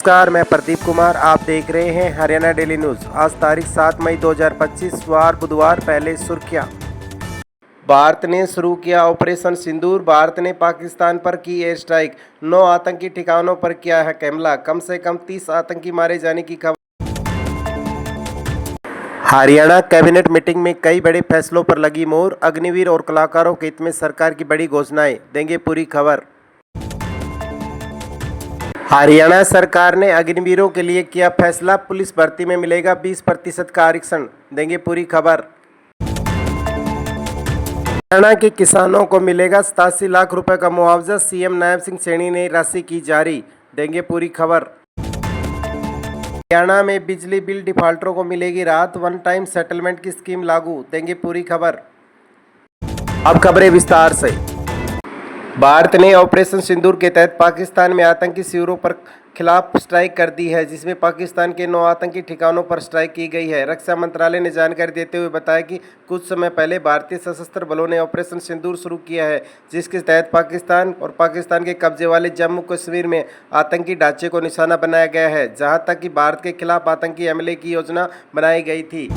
नमस्कार, मैं प्रदीप कुमार। आप देख रहे हैं हरियाणा डेली न्यूज़। आज तारीख 7 मई 2025 वार बुधवार। पहले सुर्खियां। भारत ने शुरू किया ऑपरेशन सिंदूर। भारत ने पाकिस्तान पर की एयर स्ट्राइक। 9 आतंकी ठिकानों पर किया है हमला। कम से कम 30 आतंकी मारे जाने की खबर। हरियाणा कैबिनेट मीटिंग में कई बड़े फैसलों पर लगी मोहर। अग्निवीर और कलाकारों के हित में सरकार की बड़ी घोषणाएं। देंगे पूरी खबर। हरियाणा सरकार ने अग्निवीरों के लिए किया फैसला। पुलिस भर्ती में मिलेगा 20% का आरक्षण। देंगे पूरी खबर। हरियाणा के किसानों को मिलेगा 87 लाख रुपए का मुआवजा। सीएम नायब सिंह सैनी ने राशि की जारी। देंगे पूरी खबर। हरियाणा में बिजली बिल डिफाल्टरों को मिलेगी राहत। वन टाइम सेटलमेंट की स्कीम लागू। देंगे पूरी खबर। अब खबरें विस्तार से। भारत ने ऑपरेशन सिंदूर के तहत पाकिस्तान में आतंकी शिविरों पर खिलाफ स्ट्राइक कर दी है, जिसमें पाकिस्तान के 9 आतंकी ठिकानों पर स्ट्राइक की गई है। रक्षा मंत्रालय ने जानकारी देते हुए बताया कि कुछ समय पहले भारतीय सशस्त्र बलों ने ऑपरेशन सिंदूर शुरू किया है, जिसके तहत पाकिस्तान और पाकिस्तान के कब्जे वाले जम्मू कश्मीर में आतंकी ढांचे को निशाना बनाया गया है, जहां तक कि भारत के खिलाफ आतंकी हमले की योजना बनाई गई थी।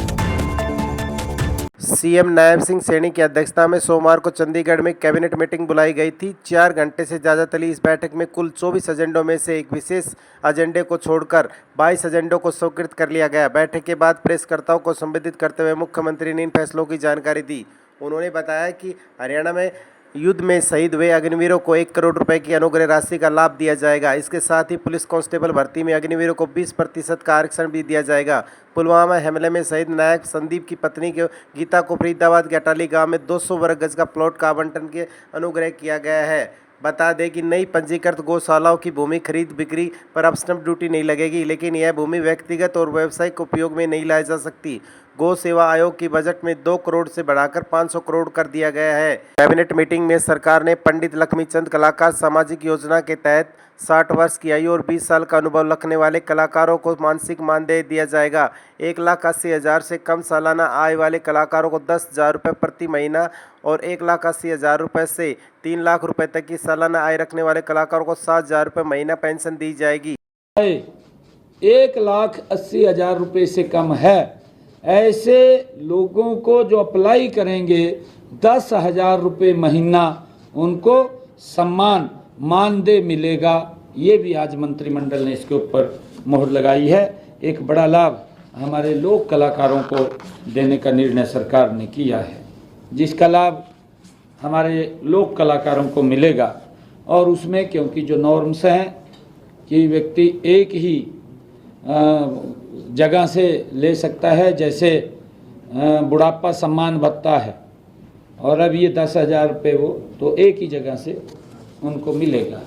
सीएम नायब सिंह सैनी की अध्यक्षता में सोमवार को चंडीगढ़ में कैबिनेट मीटिंग बुलाई गई थी। 4 घंटे से ज़्यादा चली इस बैठक में कुल 24 एजेंडों में से एक विशेष एजेंडे को छोड़कर 22 एजेंडों को स्वीकृत कर लिया गया। बैठक के बाद प्रेसकर्ताओं को संबोधित करते हुए मुख्यमंत्री ने इन फैसलों की जानकारी दी। उन्होंने बताया कि हरियाणा में युद्ध में शहीद हुए अग्निवीरों को 1 करोड़ रुपए की अनुग्रह राशि का लाभ दिया जाएगा। इसके साथ ही पुलिस कांस्टेबल भर्ती में अग्निवीरों को 20% का आरक्षण भी दिया जाएगा। पुलवामा हमले में शहीद नायक संदीप की पत्नी गीता को फरीदाबाद के अटाली गांव में 200 वर्ग गज का प्लॉट का आवंटन के अनुग्रह किया गया है। बता दें कि नई पंजीकृत गौशालाओं की भूमि खरीद बिक्री पर अब स्टैंप ड्यूटी नहीं लगेगी, लेकिन यह भूमि व्यक्तिगत और व्यावसायिक उपयोग में नहीं लाई जा सकती। गौ सेवा आयोग की बजट में 2 करोड़ से बढ़ाकर 500 करोड़ कर दिया गया है। कैबिनेट मीटिंग में सरकार ने पंडित लक्ष्मीचंद कलाकार सामाजिक योजना के तहत 60 वर्ष की आयु और 20 साल का अनुभव रखने वाले कलाकारों को मानसिक मानदेय दिया जाएगा। 1,80,000 से कम सालाना आय वाले कलाकारों को 10,000 रुपये प्रति महीना और 1,80,000 रुपये से 3 लाख रुपये तक की सालाना आय रखने वाले कलाकारों को 7,000 रुपये महीना पेंशन दी जाएगी। 1,80,000 रुपये से कम है, ऐसे लोगों को जो अप्लाई करेंगे 10,000 रुपये महीना उनको सम्मान मानदेय मिलेगा। ये भी आज मंत्रिमंडल ने इसके ऊपर मोहर लगाई है। एक बड़ा लाभ हमारे लोक कलाकारों को देने का निर्णय सरकार ने किया है, जिसका लाभ हमारे लोक कलाकारों को मिलेगा। और उसमें क्योंकि जो नॉर्म्स हैं कि व्यक्ति एक ही जगह से ले सकता है, जैसे बुढ़ापा सम्मान भत्ता है, और अब ये 10,000 रुपये वो तो एक ही जगह से उनको मिलेगा।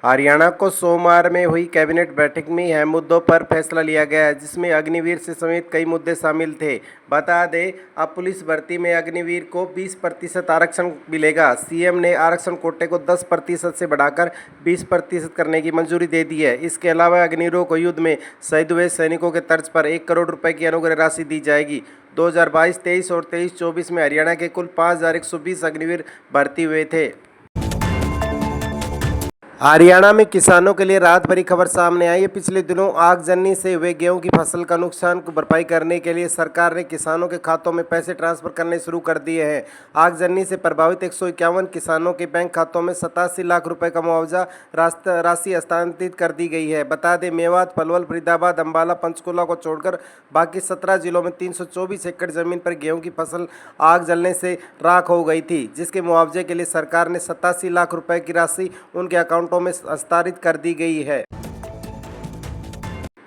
हरियाणा को सोमवार में हुई कैबिनेट बैठक में यह मुद्दों पर फैसला लिया गया है, जिसमें अग्निवीर से समेत कई मुद्दे शामिल थे। बता दें, अब पुलिस भर्ती में अग्निवीर को 20% आरक्षण मिलेगा। सीएम ने आरक्षण कोटे को 10% से बढ़ाकर 20% करने की मंजूरी दे दी है। इसके अलावा अग्निवीरों को युद्ध में शहीद हुए सैनिकों के तर्ज पर 1 करोड़ रुपए की अनुग्रह राशि दी जाएगी। 2022-23 और 23-24 में हरियाणा के कुल 5,120 अग्निवीर भर्ती हुए थे। हरियाणा में किसानों के लिए राहत भरी खबर सामने आई है। पिछले दिनों आगजनी से हुए गेहूं की फसल का नुकसान को भरपाई करने के लिए सरकार ने किसानों के खातों में पैसे ट्रांसफर करने शुरू कर दिए हैं। आगजनी से प्रभावित 151 किसानों के बैंक खातों में 87 लाख रुपए का मुआवजा राशि हस्तांतरित कर दी गई है। बता दें, मेवात, पलवल, फरीदाबाद, अम्बाला, पंचकुला को छोड़कर बाकी 17 जिलों में 324 एकड़ जमीन पर गेहूँ की फसल आग जलने से राख हो गई थी, जिसके मुआवजे के लिए सरकार ने 87 लाख रुपए की राशि उनके अकाउंटों में हस्तांतरित कर दी गई है।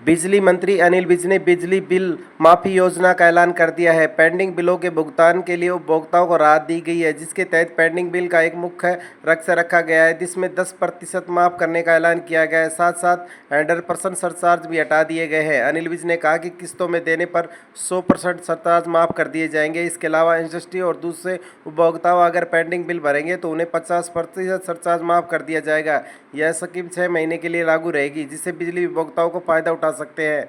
बिजली मंत्री अनिल विज ने बिजली बिल माफी योजना का ऐलान कर दिया है। पेंडिंग बिलों के भुगतान के लिए उपभोक्ताओं को राहत दी गई है, जिसके तहत पेंडिंग बिल का एक मुख्य लक्ष्य रखा गया है, जिसमें 10% माफ करने का ऐलान किया गया है। साथ साथ 100% सरचार्ज भी हटा दिए गए हैं। अनिल विज ने कहा कि किस्तों में देने पर 100% सरचार्ज माफ कर दिए जाएंगे। इसके अलावा इंडस्ट्री और दूसरे उपभोक्ताओं अगर पेंडिंग बिल भरेंगे तो उन्हें 50% सरचार्ज माफ कर दिया जाएगा। यह स्कीम 6 महीने के लिए लागू रहेगी, जिससे बिजली उपभोक्ताओं को फायदा उठा सकते हैं।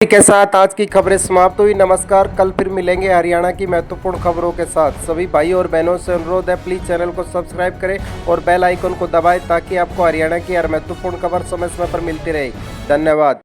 के साथ आज की खबरें समाप्त हुई। नमस्कार, कल फिर मिलेंगे हरियाणा की महत्वपूर्ण खबरों के साथ। सभी भाई और बहनों से अनुरोध है, प्लीज़ चैनल को सब्सक्राइब करें और बेल आइकन को दबाएं ताकि आपको हरियाणा की हर महत्वपूर्ण खबर समय समय पर मिलती रहे। धन्यवाद।